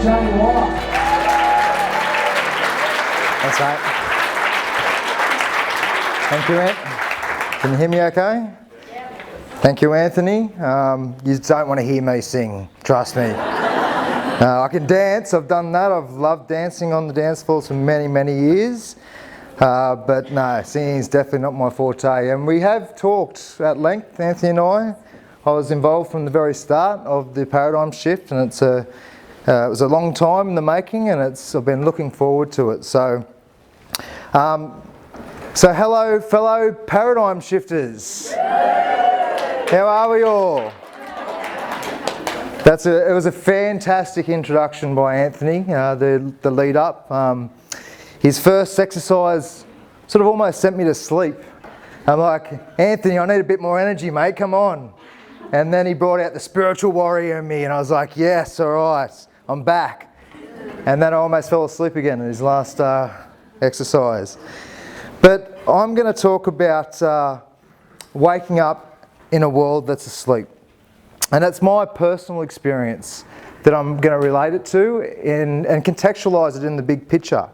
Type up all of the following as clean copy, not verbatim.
Watt. That's right. Thank you, Ant. Can you hear me okay? Thank you, Anthony. You don't want to hear me sing, trust me. I can dance, I've done that. I've loved dancing on the dance floors for many, many years. But no, singing is definitely not my forte. And we have talked at length, Anthony and I. I was involved from the very start of the paradigm shift, and it was a long time in the making, and I've been looking forward to it. So hello, fellow paradigm shifters. How are we all? It was a fantastic introduction by Anthony, the lead up. His first exercise sort of almost sent me to sleep. I'm like, Anthony, I need a bit more energy, mate, come on. And then he brought out the spiritual warrior in me, and I was like, yes, all right, I'm back. And then I almost fell asleep again in his last exercise. But I'm going to talk about waking up in a world that's asleep. And it's my personal experience that I'm going to relate it to and contextualise it in the big picture.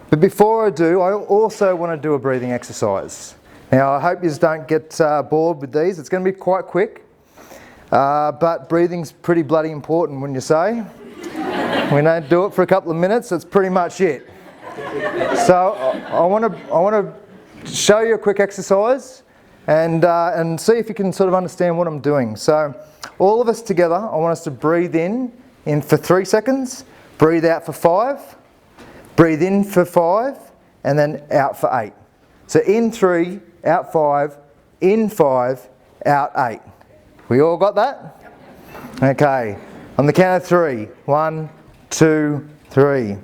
But before I do, I also want to do a breathing exercise. Now, I hope you don't get bored with these. It's going to be quite quick. But breathing's pretty bloody important, wouldn't you say? We don't do it for a couple of minutes, that's pretty much it. So I want to show you a quick exercise and see if you can sort of understand what I'm doing. So all of us together, I want us to breathe in for 3 seconds, breathe out for 5, breathe in for 5, and then out for 8. So in 3, out 5, in 5, out 8. We all got that? Okay. On the count of 3. 1, 2, 3.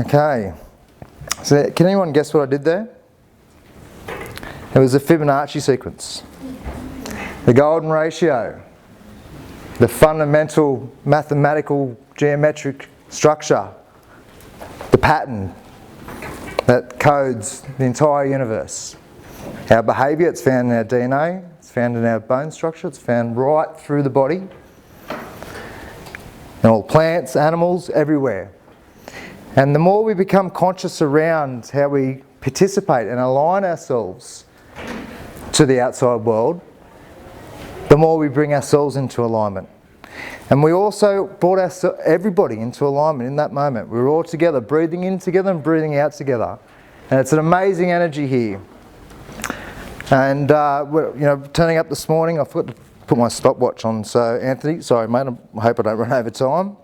Okay. So can anyone guess what I did there? It was a Fibonacci sequence. The golden ratio. The fundamental mathematical geometric structure. The pattern that codes the entire universe. Our behaviour, it's found in our DNA, it's found in our bone structure, it's found right through the body. In all plants, animals, everywhere. And the more we become conscious around how we participate and align ourselves to the outside world, the more we bring ourselves into alignment. And we also brought everybody into alignment in that moment. We were all together, breathing in together and breathing out together. And it's an amazing energy here. And turning up this morning, I forgot to put my stopwatch on. So Anthony, sorry mate, I hope I don't run over time.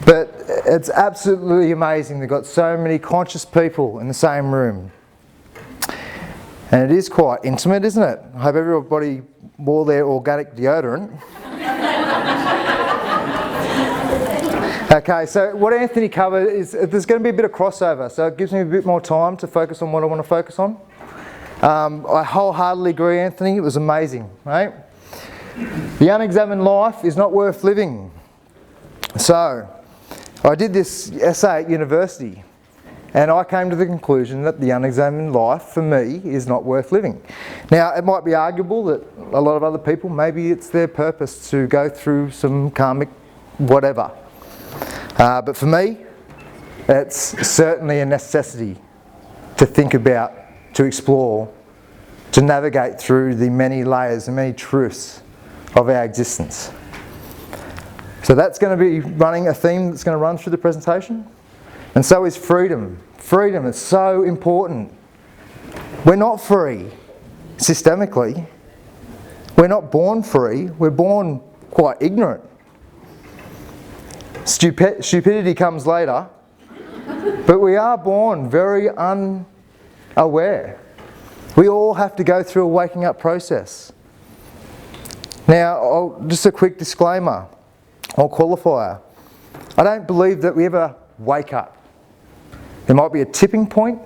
But it's absolutely amazing. They've got so many conscious people in the same room. And it is quite intimate, isn't it? I hope everybody wore their organic deodorant. Okay, so what Anthony covered is there's going to be a bit of crossover, so it gives me a bit more time to focus on what I want to focus on. I wholeheartedly agree, Anthony, it was amazing, right? The unexamined life is not worth living. So, I did this essay at university, and I came to the conclusion that the unexamined life, for me, is not worth living. Now, it might be arguable that a lot of other people, maybe it's their purpose to go through some karmic whatever. But for me, it's certainly a necessity to think about, to explore, to navigate through the many layers and many truths of our existence. So that's going to be running a theme that's going to run through the presentation. And so is freedom. Freedom is so important. We're not free systemically. We're not born free. We're born quite ignorant. Stupidity comes later. But we are born very unaware. We all have to go through a waking up process. Now, just a quick disclaimer or qualifier. I don't believe that we ever wake up. There might be a tipping point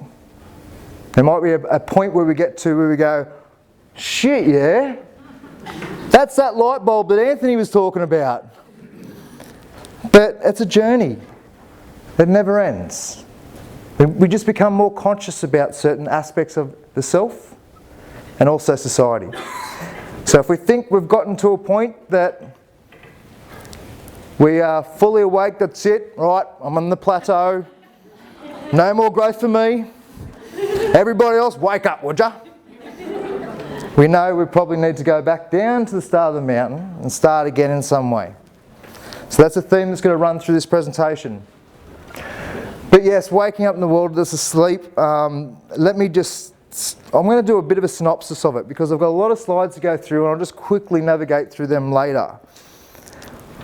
There might be a point where we get to where we go, shit, yeah, that's that light bulb that Anthony was talking about. But it's a journey that never ends. We just become more conscious about certain aspects of the self and also society. So if we think we've gotten to a point that we are fully awake, that's it, right, I'm on the plateau, no more growth for me, everybody else wake up, would ya? We know we probably need to go back down to the start of the mountain and start again in some way. So that's a theme that's going to run through this presentation. But yes, waking up in the world that's asleep, I'm going to do a bit of a synopsis of it because I've got a lot of slides to go through and I'll just quickly navigate through them later.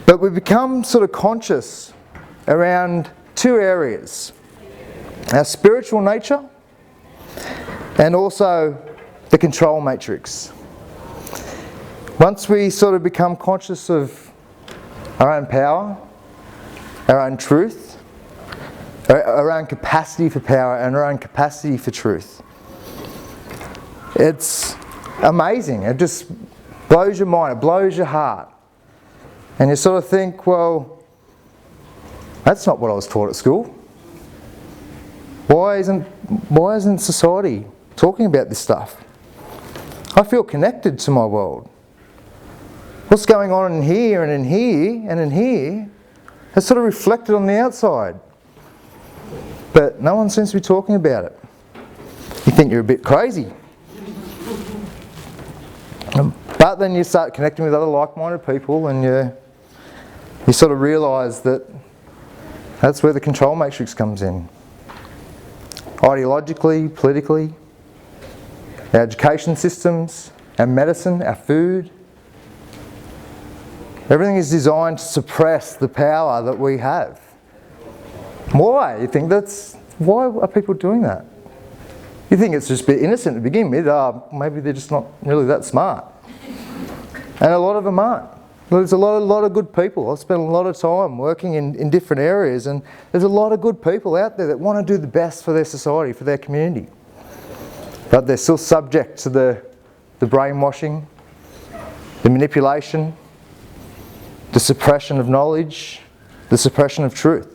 But we become sort of conscious around two areas: our spiritual nature and also the control matrix. Once we sort of become conscious of our own power, our own truth, our own capacity for power and our own capacity for truth, it's amazing. It just blows your mind, it blows your heart. And you sort of think, well, that's not what I was taught at school. Why isn't society talking about this stuff? I feel connected to my world. What's going on in here and in here and in here is sort of reflected on the outside. But no one seems to be talking about it. You think you're a bit crazy. But then you start connecting with other like-minded people and you sort of realise that that's where the control matrix comes in. Ideologically, politically, our education systems, our medicine, our food. Everything is designed to suppress the power that we have. Why? You think why are people doing that? You think it's just a bit innocent to begin with. Maybe they're just not really that smart. And a lot of them aren't. There's a lot of good people. I've spent a lot of time working in different areas, and there's a lot of good people out there that want to do the best for their society, for their community. But they're still subject to the brainwashing, the manipulation, the suppression of knowledge, the suppression of truth.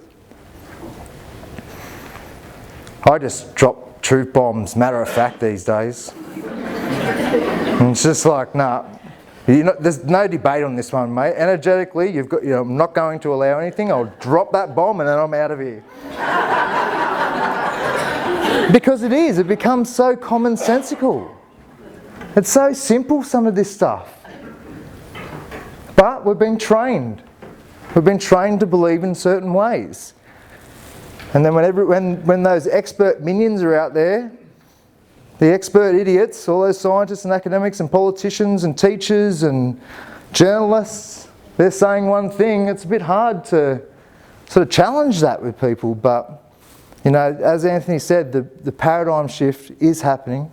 I just drop truth bombs, matter of fact, these days. And it's just like, nah, there's no debate on this one, mate. Energetically, I'm not going to allow anything. I'll drop that bomb and then I'm out of here. Because it becomes so commonsensical. It's so simple, some of this stuff. But we've been trained. We've been trained to believe in certain ways. And then when those expert minions are out there, the expert idiots, all those scientists and academics and politicians and teachers and journalists, they're saying one thing, it's a bit hard to sort of challenge that with people. But, as Anthony said, the paradigm shift is happening.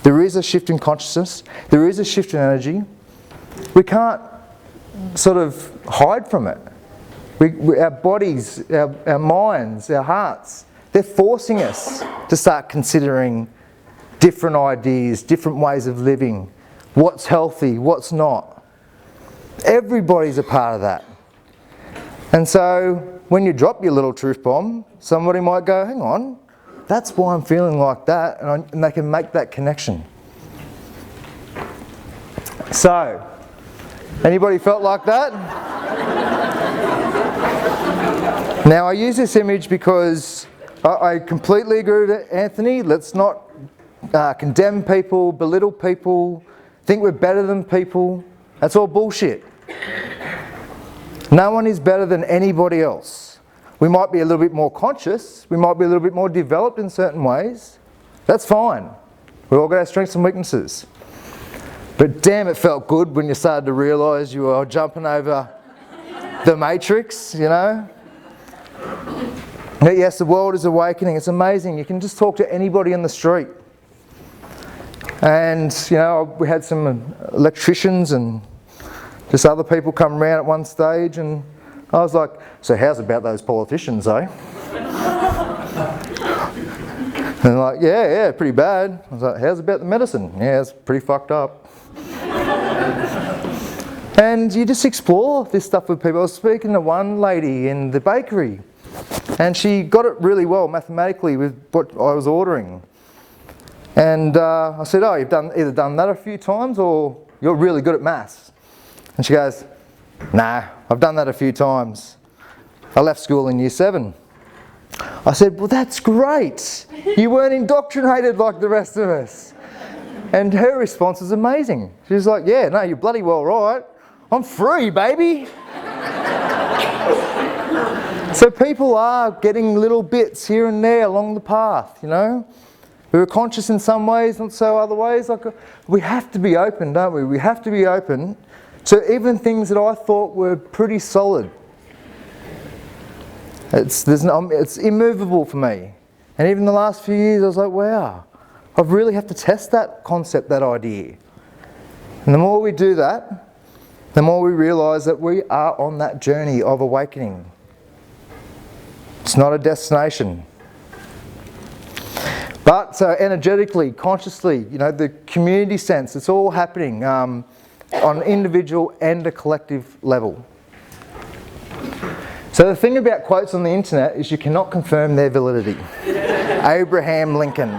There is a shift in consciousness. There is a shift in energy. We can't sort of hide from it. Our bodies, our minds, our hearts, they're forcing us to start considering different ideas, different ways of living, what's healthy, what's not. Everybody's a part of that. And so when you drop your little truth bomb, somebody might go, hang on, that's why I'm feeling like that, and they can make that connection. So, anybody felt like that? Now I use this image because I completely agree with Anthony. Let's not condemn people, belittle people, think we're better than people. That's all bullshit. No one is better than anybody else. We might be a little bit more conscious, we might be a little bit more developed in certain ways. That's fine. We all got our strengths and weaknesses. But damn, it felt good when you started to realise you were jumping over the matrix, But yes, the world is awakening. It's amazing. You can just talk to anybody on the street. And, we had some electricians and just other people come around at one stage, and I was like, so how's about those politicians, eh? And they're like, yeah, pretty bad. I was like, how's about the medicine? Yeah, it's pretty fucked up. And you just explore this stuff with people. I was speaking to one lady in the bakery, and she got it really well mathematically with what I was ordering. And I said, oh, you've either done that a few times or you're really good at maths. And she goes, nah, I've done that a few times. I left school in year 7. I said, well, that's great. You weren't indoctrinated like the rest of us. And her response was amazing. She was like, yeah, no, you're bloody well right. I'm free, baby. So people are getting little bits here and there along the path, you know. We were conscious in some ways, not so other ways. Like, we have to be open, don't we? We have to be open to even things that I thought were pretty solid. It's immovable for me. And even the last few years I was like, wow, I really have to test that concept, that idea. And the more we do that, the more we realise that we are on that journey of awakening. It's not a destination. But so energetically, consciously, you know, the community sense, it's all happening on an individual and a collective level. So the thing about quotes on the internet is you cannot confirm their validity. Abraham Lincoln.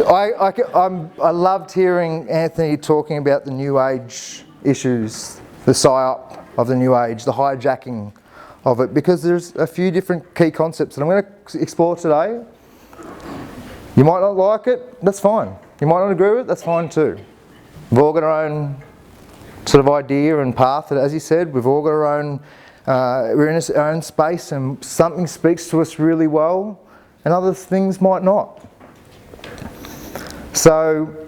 I loved hearing Anthony talking about the New Age issues, the psyop of the New Age, the hijacking of it, because there's a few different key concepts that I'm going to explore today. You might not like it, that's fine. You might not agree with it, that's fine too. We've all got our own sort of idea and path, as you said. We've all got our own, we're in our own space, and something speaks to us really well and other things might not. So,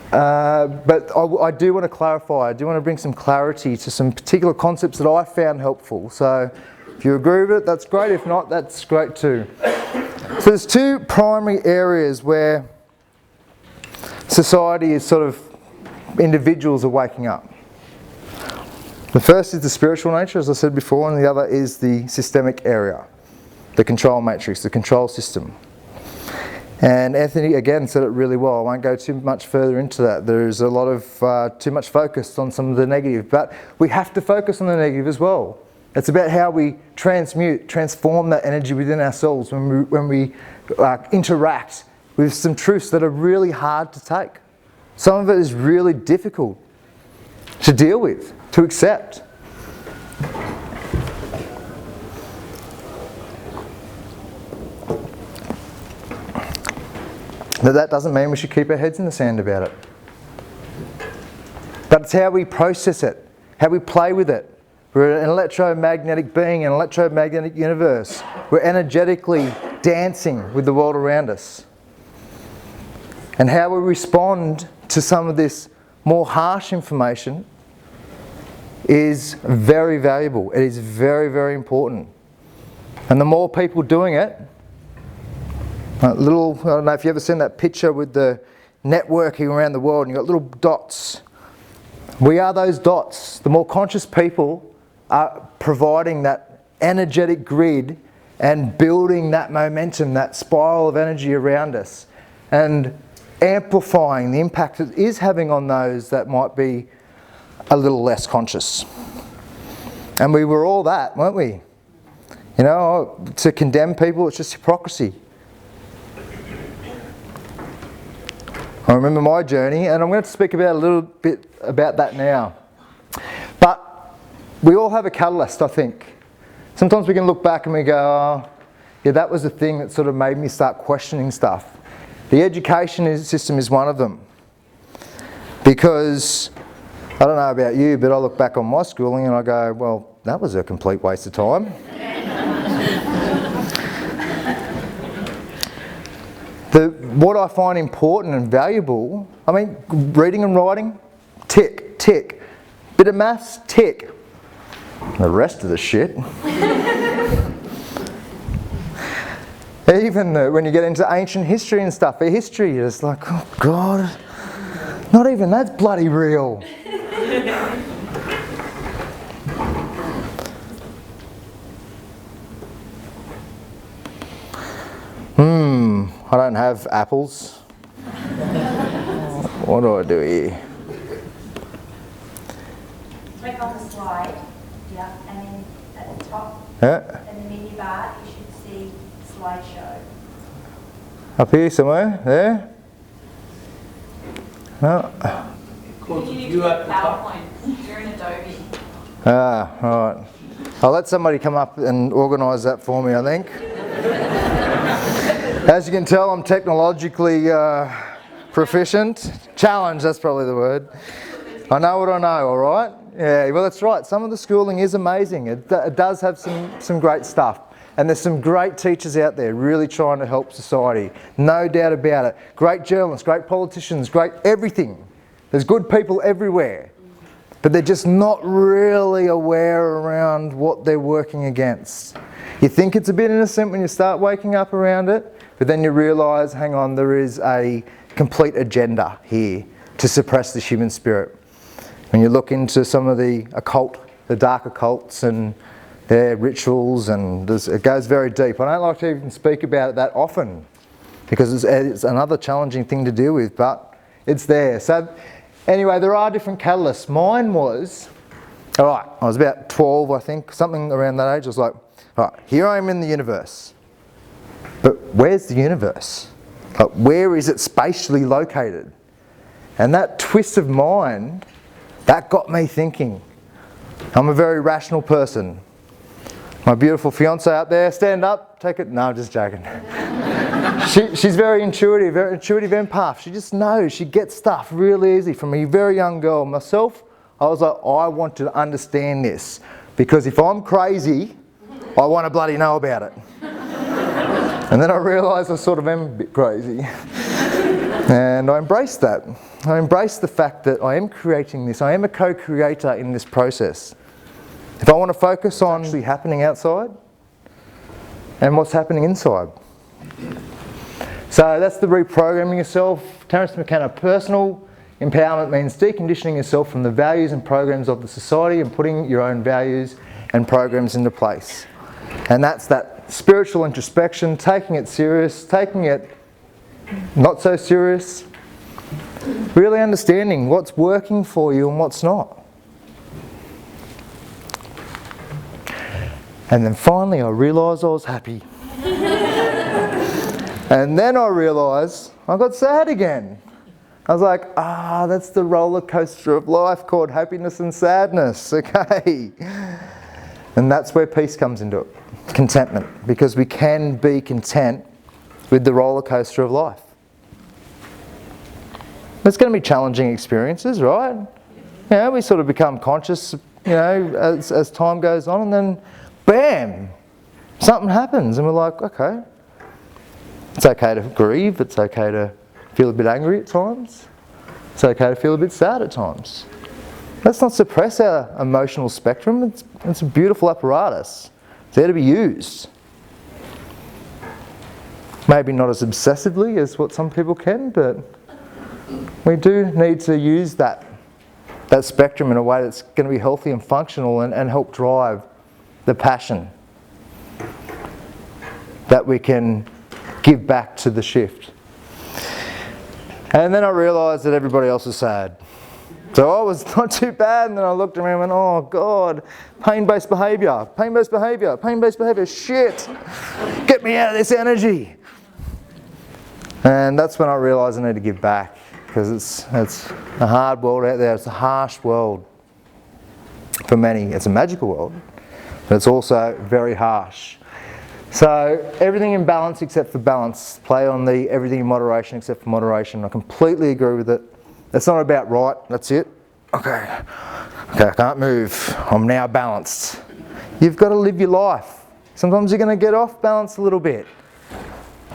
but I do want to clarify, I do want to bring some clarity to some particular concepts that I found helpful. So if you agree with it, that's great. If not, that's great too. So there's two primary areas where society is sort of, individuals are waking up. The first is the spiritual nature, as I said before, and the other is the systemic area, the control matrix, the control system. And Anthony, again, said it really well. I won't go too much further into that. There's a lot of too much focus on some of the negative, but we have to focus on the negative as well. It's about how we transform that energy within ourselves when we interact with some truths that are really hard to take. Some of it is really difficult to deal with, to accept. But that doesn't mean we should keep our heads in the sand about it. But it's how we process it, how we play with it. We're an electromagnetic being, an electromagnetic universe. We're energetically dancing with the world around us. And how we respond to some of this more harsh information is very valuable. It is very, very important. And the more people doing it, I don't know if you've ever seen that picture with the networking around the world and you've got little dots. We are those dots. The more conscious people are providing that energetic grid and building that momentum, that spiral of energy around us, and amplifying the impact it is having on those that might be a little less conscious. And we were all that, weren't we? You know, to condemn people, it's just hypocrisy. I remember my journey, and I'm going to speak about a little bit about that now. But we all have a catalyst, I think. Sometimes we can look back and we go, oh, yeah, that was the thing that sort of made me start questioning stuff. The education system is one of them. Because, I don't know about you, but I look back on my schooling and I go, well, that was a complete waste of time. What I find important and valuable, I mean, reading and writing, tick, tick. Bit of maths, tick. The rest of the shit. Even when you get into ancient history and stuff, the history is like, oh God, not even that's bloody real. I don't have apples. What do I do here? Click on the slide, yeah, and then at the top, Yeah. in the menu bar, you should see slideshow. Up here somewhere, there? No. You need to get PowerPoint. You're in Adobe. Ah, right. I'll let somebody come up and organise that for me, I think. As you can tell, I'm technologically proficient. Challenged, that's probably the word. I know what I know, all right? Yeah, well, that's right. Some of the schooling is amazing. It does have some great stuff. And there's some great teachers out there really trying to help society. No doubt about it. Great journalists, great politicians, great everything. There's good people everywhere. But they're just not really aware around what they're working against. You think it's a bit innocent when you start waking up around it, but then you realise, hang on, there is a complete agenda here to suppress the human spirit. When you look into some of the occult, the dark occults and their rituals, and it goes very deep. I don't like to even speak about it that often because it's another challenging thing to deal with, but it's there. So anyway, there are different catalysts. Mine was, all right, I was about 12, I think, something around that age. I was like, all right, here I am in the universe. But where's the universe? Like, where is it spatially located? And that twist of mind, that got me thinking. I'm a very rational person. My beautiful fiancée up there, stand up, take it. No, I'm just joking. She's very intuitive empath. She just knows, she gets stuff really easy from a very young girl. Myself, I was like, I want to understand this. Because if I'm crazy, I want to bloody know about it. And then I realised I sort of am a bit crazy. And I embraced that. I embraced the fact that I am creating this. I am a co-creator in this process. If I want to focus on what's actually happening outside and what's happening inside. So that's the reprogramming yourself. Terence McKenna, personal empowerment means deconditioning yourself from the values and programs of the society and putting your own values and programs into place. And that's that spiritual introspection, taking it serious, taking it not so serious, really understanding what's working for you and what's not. And then finally I realised I was happy. And then I realised I got sad again. I was like, that's the roller coaster of life called happiness and sadness, okay. And that's where peace comes into it, contentment, because we can be content with the roller coaster of life. There's going to be challenging experiences, right? Yeah, we sort of become conscious, as time goes on, and then bam, something happens and we're like, okay, it's okay to grieve, it's okay to feel a bit angry at times, it's okay to feel a bit sad at times. Let's not suppress our emotional spectrum. It's a beautiful apparatus. It's there to be used. Maybe not as obsessively as what some people can, but we do need to use that spectrum in a way that's going to be healthy and functional and help drive the passion that we can give back to the shift. And then I realised that everybody else was sad. So I was not too bad, and then I looked around and went, oh God, pain-based behaviour, pain-based behaviour, pain-based behaviour, shit, get me out of this energy. And that's when I realised I need to give back, because it's a hard world out there, it's a harsh world. For many, it's a magical world, but it's also very harsh. So everything in balance except for balance. Play on the everything in moderation except for moderation. I completely agree with it. It's not about right, that's it. Okay, I can't move. I'm now balanced. You've got to live your life. Sometimes you're going to get off balance a little bit.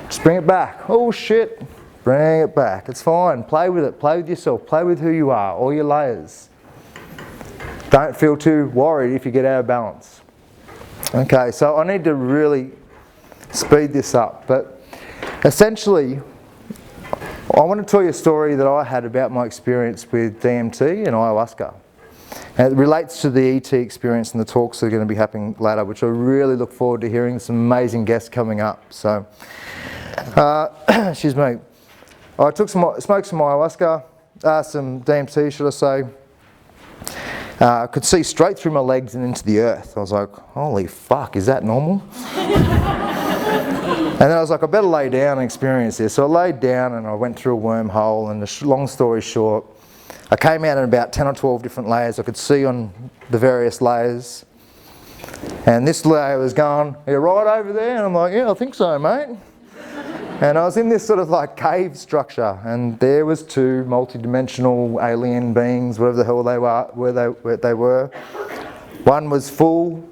Just bring it back. Oh shit, bring it back. It's fine. Play with it. Play with yourself. Play with who you are, all your layers. Don't feel too worried if you get out of balance. Okay, so I need to really speed this up, but essentially I want to tell you a story that I had about my experience with DMT and ayahuasca. And it relates to the ET experience and the talks that are going to be happening later, which I really look forward to hearing. Some amazing guests coming up. So Excuse me. I smoked some ayahuasca, some DMT, should I say. I could see straight through my legs and into the earth. I was like, holy fuck, is that normal? And then I was like, I better lay down and experience this. So I laid down and I went through a wormhole, and long story short, I came out in about 10 or 12 different layers. I could see on the various layers. And this layer was going, you're right over there? And I'm like, yeah, I think so, mate. And I was in this sort of like cave structure, and there was two multi-dimensional alien beings, whatever the hell they were. One was full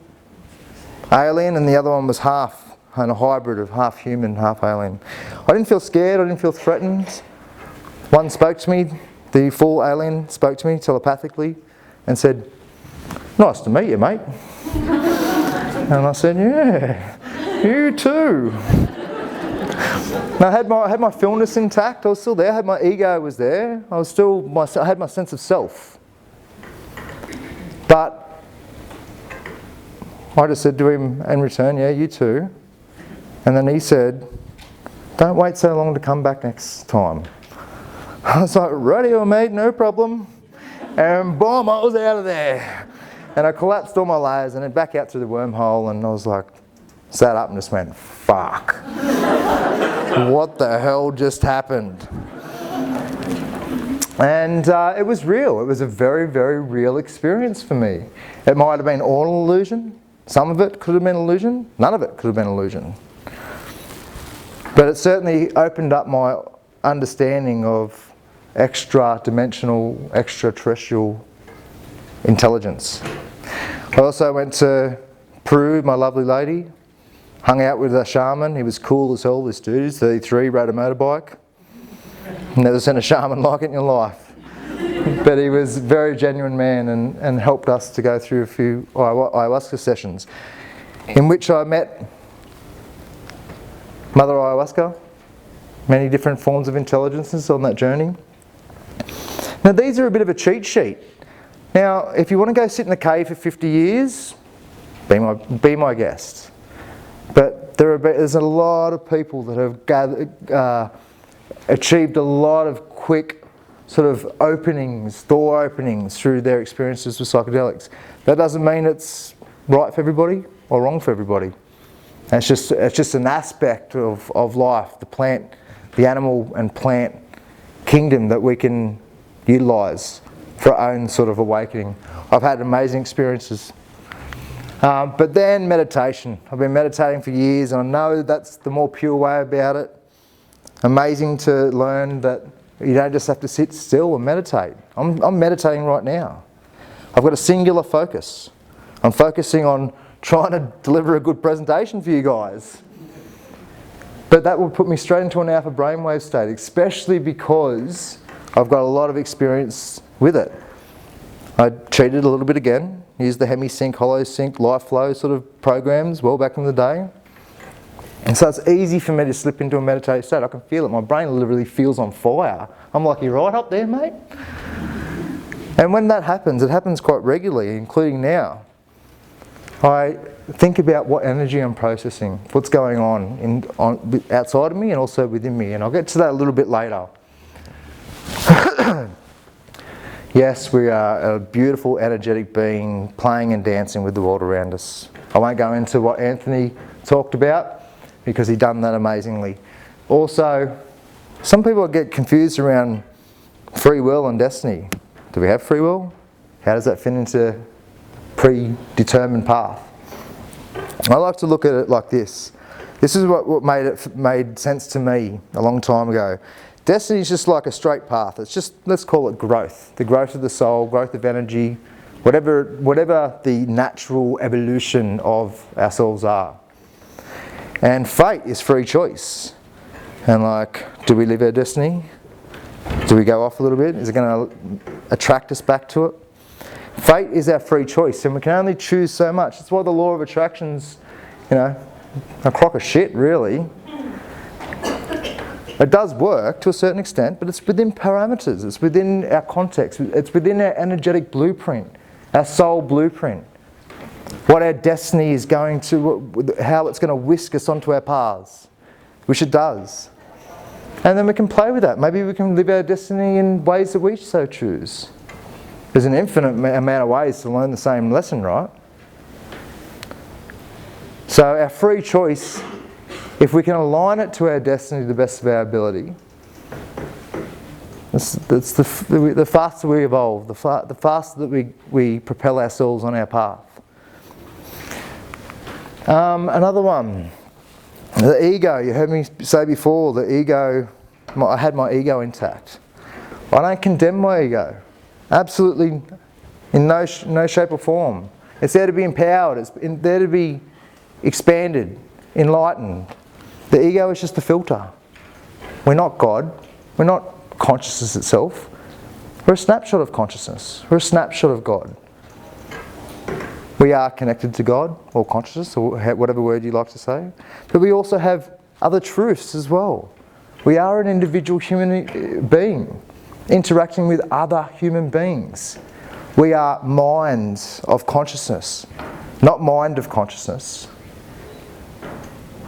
alien, and the other one was half, and a hybrid of half human, half alien. I didn't feel scared, I didn't feel threatened. One spoke to me, the full alien spoke to me telepathically and said, nice to meet you, mate. And I said, yeah, you too. And I had my fullness intact. I was still there. I had my ego was there. I had my sense of self. But I just said to him in return, yeah, you too. And then he said, don't wait so long to come back next time. I was like, radio, mate, no problem. And boom, I was out of there. And I collapsed all my layers and then back out through the wormhole, and I was like, sat up and just went, fuck. What the hell just happened? And it was real. It was a very, very real experience for me. It might have been all an illusion. Some of it could have been illusion. None of it could have been illusion. But it certainly opened up my understanding of extra-dimensional, extraterrestrial intelligence. I also went to Peru, my lovely lady. Hung out with a shaman. He was cool as hell, this dude. He's 33, rode a motorbike. Never seen a shaman like it in your life. But he was a very genuine man and helped us to go through a few ayahuasca sessions in which I met Mother Ayahuasca, many different forms of intelligences on that journey. Now these are a bit of a cheat sheet. Now if you want to go sit in a cave for 50 years, be my guest. But there's a lot of people that have achieved a lot of quick sort of door openings through their experiences with psychedelics. That doesn't mean it's right for everybody or wrong for everybody. And it's just an aspect of life, the animal and plant kingdom that we can utilise for our own sort of awakening. I've had amazing experiences. But then meditation. I've been meditating for years, and I know that's the more pure way about it. Amazing to learn that you don't just have to sit still and meditate. I'm meditating right now. I've got a singular focus. I'm focusing on trying to deliver a good presentation for you guys. But that will put me straight into an alpha brainwave state, especially because I've got a lot of experience with it. I cheated a little bit again. Used the HemiSync, HoloSync, LifeFlow sort of programs well back in the day. And so it's easy for me to slip into a meditative state. I can feel it. My brain literally feels on fire. I'm like, you're right up there, mate. And when that happens, it happens quite regularly, including now. I think about what energy I'm processing, what's going on outside of me and also within me. And I'll get to that a little bit later. Yes, we are a beautiful, energetic being playing and dancing with the world around us. I won't go into what Anthony talked about because he done that amazingly. Also, some people get confused around free will and destiny. Do we have free will? How does that fit into predetermined path? I like to look at it like this. This is what made sense to me a long time ago. Destiny is just like a straight path. It's just, let's call it growth. The growth of the soul, growth of energy, whatever the natural evolution of ourselves are. And fate is free choice. And like, do we live our destiny? Do we go off a little bit? Is it going to attract us back to it? Fate is our free choice, and we can only choose so much. That's why the law of attraction's, a crock of shit, really. It does work to a certain extent, but it's within parameters, it's within our context, it's within our energetic blueprint, our soul blueprint. What our destiny is going to, how it's going to whisk us onto our paths. which it does. And then we can play with that. Maybe we can live our destiny in ways that we so choose. There's an infinite amount of ways to learn the same lesson, right? So our free choice, if we can align it to our destiny to the best of our ability, that's the faster we evolve, the faster that we propel ourselves on our path. Another one, the ego. You heard me say before, the ego, I had my ego intact. I don't condemn my ego. Absolutely in no shape or form. It's there to be empowered. It's there to be expanded, enlightened. The ego is just a filter. We're not God. We're not consciousness itself. We're a snapshot of consciousness. We're a snapshot of God. We are connected to God, or consciousness, or whatever word you like to say. But we also have other truths as well. We are an individual human being, interacting with other human beings. We are minds of consciousness, not mind of consciousness.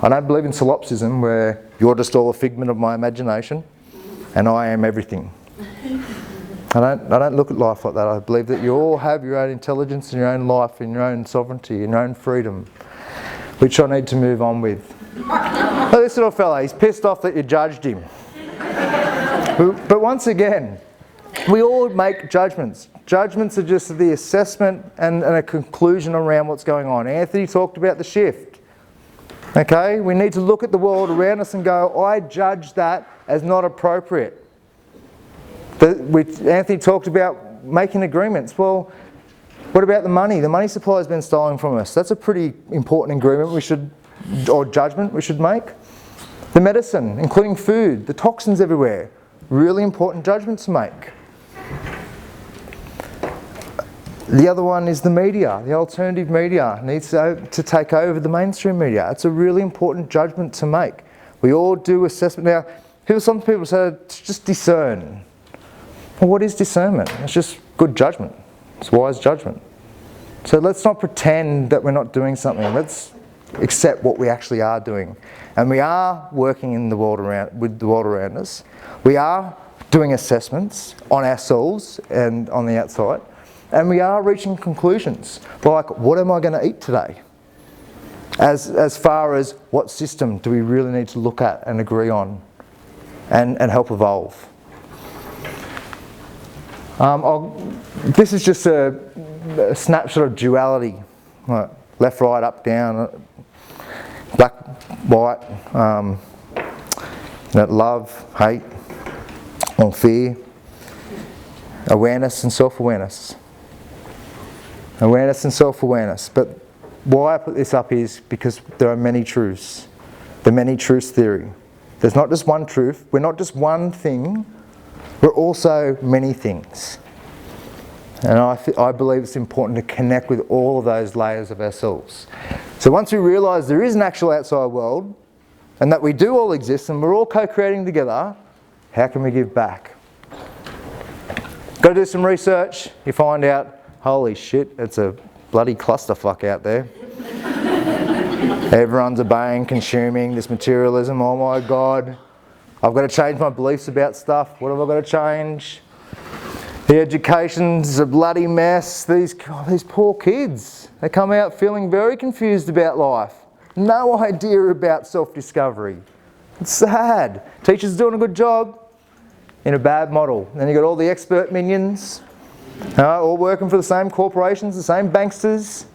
I don't believe in solipsism, where you're just all a figment of my imagination and I am everything. I don't look at life like that. I believe that you all have your own intelligence and your own life and your own sovereignty and your own freedom, which I need to move on with. Look, this little fella, he's pissed off that you judged him. But once again, we all make judgments. Judgments are just the assessment and a conclusion around what's going on. Anthony talked about the shift. Okay, we need to look at the world around us and go, I judge that as not appropriate. Anthony talked about making agreements. Well, what about the money? The money supply has been stolen from us. That's a pretty important agreement or judgment we should make. The medicine, including food, the toxins everywhere, really important judgment to make. The other one is the media. The alternative media needs to take over the mainstream media. It's a really important judgment to make. We all do assessment. Now, some people say, just discern. Well, what is discernment? It's just good judgment. It's wise judgment. So let's not pretend that we're not doing something. Let's accept what we actually are doing. And we are working in the world with the world around us. We are doing assessments on ourselves and on the outside. And we are reaching conclusions, like what am I going to eat today? As far as what system do we really need to look at and agree on and help evolve. This is just a snapshot of duality, like left, right, up, down, black, white, love, hate, or fear, awareness and self-awareness. Awareness and self-awareness. But why I put this up is because there are many truths. The many truths theory. There's not just one truth. We're not just one thing. We're also many things. And I believe it's important to connect with all of those layers of ourselves. So once we realise there is an actual outside world and that we do all exist and we're all co-creating together, how can we give back? Got to do some research. You find out, holy shit, it's a bloody clusterfuck out there. Everyone's obeying, consuming this materialism. Oh my God, I've got to change my beliefs about stuff. What have I got to change? The education's a bloody mess. These poor kids, they come out feeling very confused about life. No idea about self-discovery. It's sad. Teachers doing a good job in a bad model. Then you got all the expert minions, all working for the same corporations, the same banksters.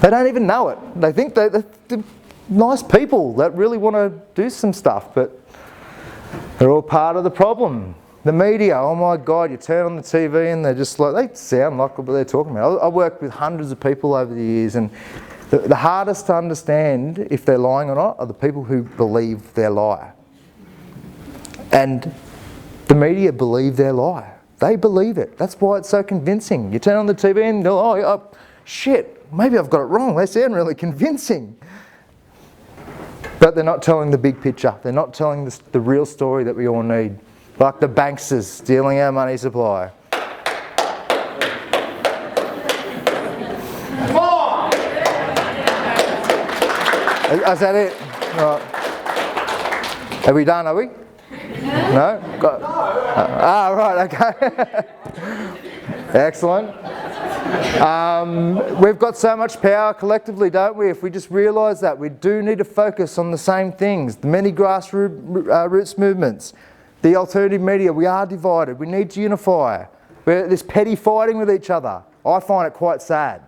They don't even know it. They think they're nice people that really want to do some stuff, but they're all part of the problem. The media, oh my God, you turn on the TV and they're just like, they sound like what they're talking about. I worked with hundreds of people over the years, and the hardest to understand if they're lying or not are the people who believe their lie. And the media believe their lie. They believe it. That's why it's so convincing. You turn on the TV and they're like, oh, shit, maybe I've got it wrong. They sound really convincing. But they're not telling the big picture. They're not telling the real story that we all need. Like the banksters stealing our money supply. Come on! Is that it? Right. Are we done, are we? No? Right, okay. Excellent. We've got so much power collectively, don't we? If we just realise that, we do need to focus on the same things. The many grassroots movements, the alternative media, we are divided. We need to unify. We're this petty fighting with each other. I find it quite sad.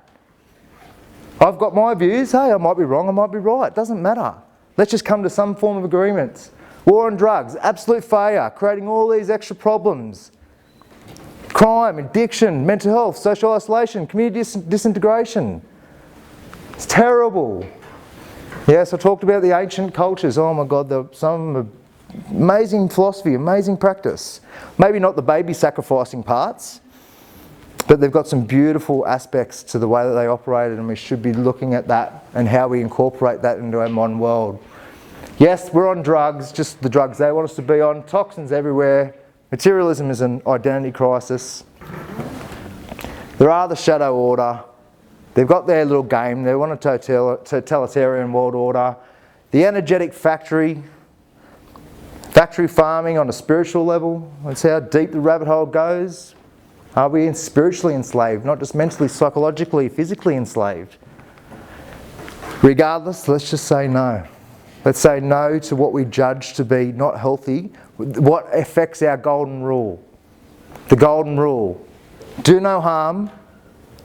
I've got my views. Hey, I might be wrong, I might be right. Doesn't matter. Let's just come to some form of agreement. War on drugs, absolute failure, creating all these extra problems. Crime, addiction, mental health, social isolation, community disintegration. It's terrible. Yes, I talked about the ancient cultures. Oh my God, some of them are amazing philosophy, amazing practice. Maybe not the baby sacrificing parts, but they've got some beautiful aspects to the way that they operated, and we should be looking at that and how we incorporate that into our modern world. Yes, we're on drugs, just the drugs they want us to be on, toxins everywhere. Materialism is an identity crisis. There are the shadow order. They've got their little game. They want a totalitarian world order. The energetic factory farming on a spiritual level. That's how deep the rabbit hole goes. Are we spiritually enslaved, not just mentally, psychologically, physically enslaved? Regardless, let's just say no. Let's say no to what we judge to be not healthy, what affects our golden rule. The golden rule. Do no harm,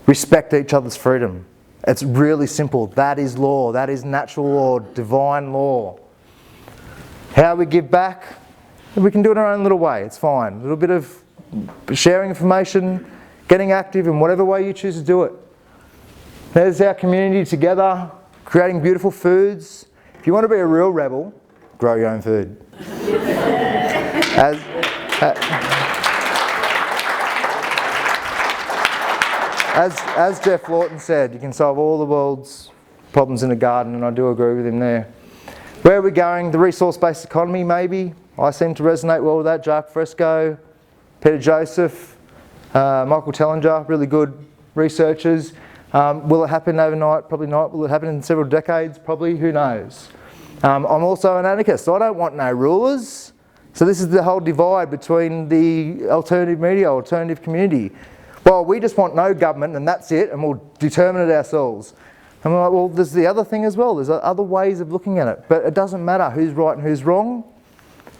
respect each other's freedom. It's really simple. That is law. That is natural law, divine law. How we give back? We can do it in our own little way. It's fine. A little bit of sharing information, getting active in whatever way you choose to do it. There's our community together, creating beautiful foods. If you want to be a real rebel, grow your own food. As Jeff Lawton said, you can solve all the world's problems in a garden, and I do agree with him there. Where are we going? The resource-based economy, maybe. I seem to resonate well with that. Jacques Fresco, Peter Joseph, Michael Tellinger, really good researchers. Will it happen overnight? Probably not. Will it happen in several decades? Probably. Who knows? I'm also an anarchist. I don't want no rulers. So this is the whole divide between the alternative media, alternative community. Well, we just want no government and that's it, and we'll determine it ourselves. And I'm like, well, there's the other thing as well. There's other ways of looking at it. But it doesn't matter who's right and who's wrong.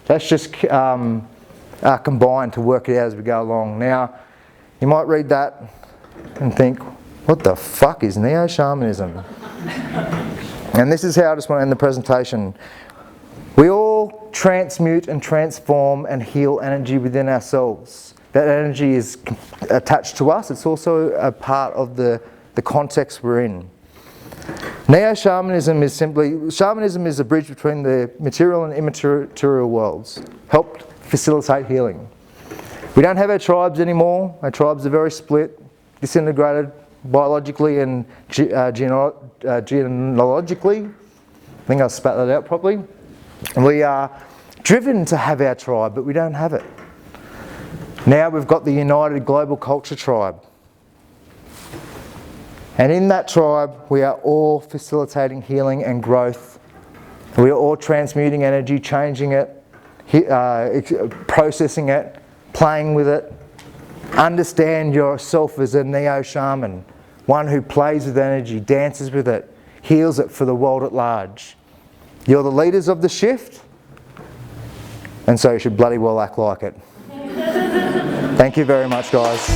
Let's just combine to work it out as we go along. Now, you might read that and think, what the fuck is neo-shamanism? And this is how I just want to end the presentation. We all transmute and transform and heal energy within ourselves. That energy is attached to us. It's also a part of the context we're in. Neo-shamanism is shamanism is a bridge between the material and immaterial worlds. Helped facilitate healing. We don't have our tribes anymore. Our tribes are very split, disintegrated biologically and genealogically. I think I spat that out properly. We are driven to have our tribe, but we don't have it. Now we've got the United Global Culture Tribe. And in that tribe, we are all facilitating healing and growth. We are all transmuting energy, changing it, processing it, playing with it. Understand yourself as a neo-shaman, one who plays with energy, dances with it, heals it for the world at large. You're the leaders of the shift, and so you should bloody well act like it. Thank you very much, guys.